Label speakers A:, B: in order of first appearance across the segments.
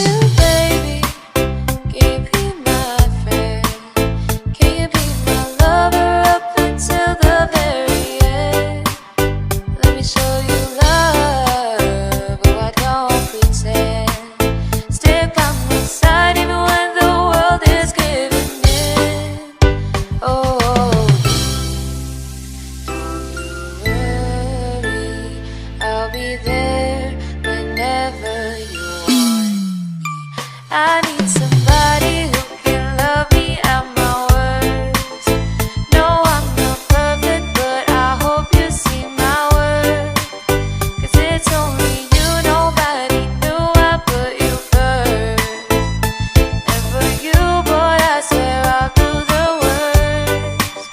A: you, baby? Can you be my friend? Can you be my lover up until the very end? Let me show you love, but I don't pretend. Stick by my side even when the world is giving in. Oh, don't worry, I'll be there whenever you want me. I need somebody who can love me at my worst. No, I'm not perfect, but I hope you see my worth. 'Cause it's only you, nobody knew I put you first. And for you, boy, I swear I'll do the worst.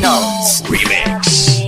B: Reynolds Remix.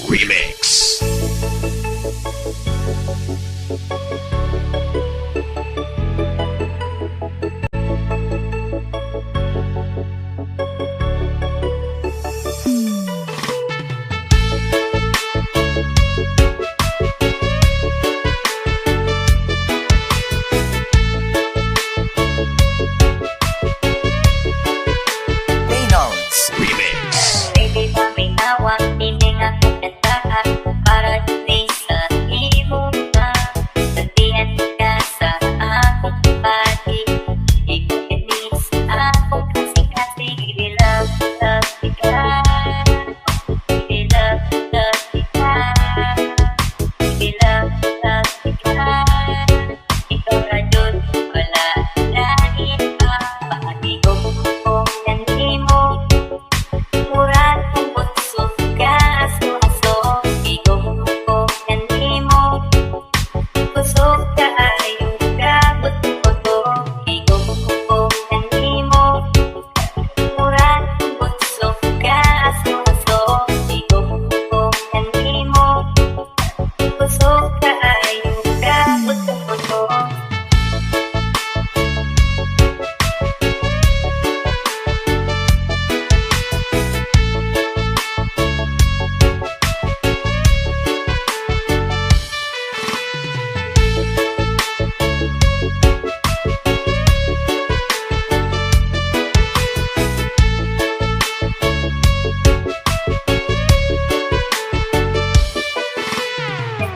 B: Remix. Reynolds Remix.
C: Baby, paminawang tining ako kantahan para di sa imo na sabihan ka sa akong pati. Ikaw sa akong kasing-kasing. Give me love, love, ikaw. Give me love, love, ikaw. Give me love, love, ikaw. Ikaw na dun, wala lain pa. Pakatigong kong nanimo. Murag kong bunso ka, aso-aso. Igong ko kanimo. Kusog ka, ayaw ka, buto-buto. Igong ko kanimo. Murag kong bunso ka, aso-aso. Igong ko kanimo. Kusog ka, ayaw ka, buto-buto.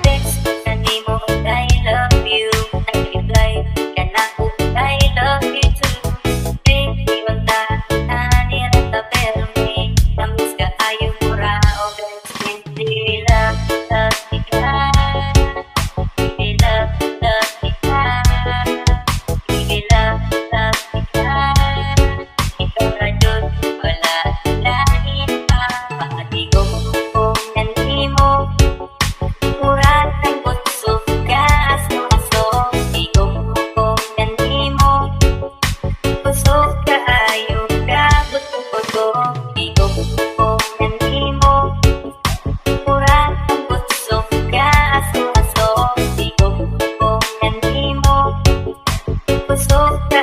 C: Text kanimo, I love you. Nag-reply ka na ko, I love you too. Baby, wag na nanirata pero may tamis ka ayaw mura o best friend. Give me love, love, ikaw. Give me love, love, ikaw. Give me love, love, ikaw. Ikaw na dun, wala lain pa. Pakatigong kong nanimo. Murag kang bunso ka, aso-aso. Igong ko kanimo. Kusog ka, ayaw ka, buto-buto. Igong ko kanimo. Murag kang bunso ka, aso-aso. Igong ko kanimo. Kusog ka,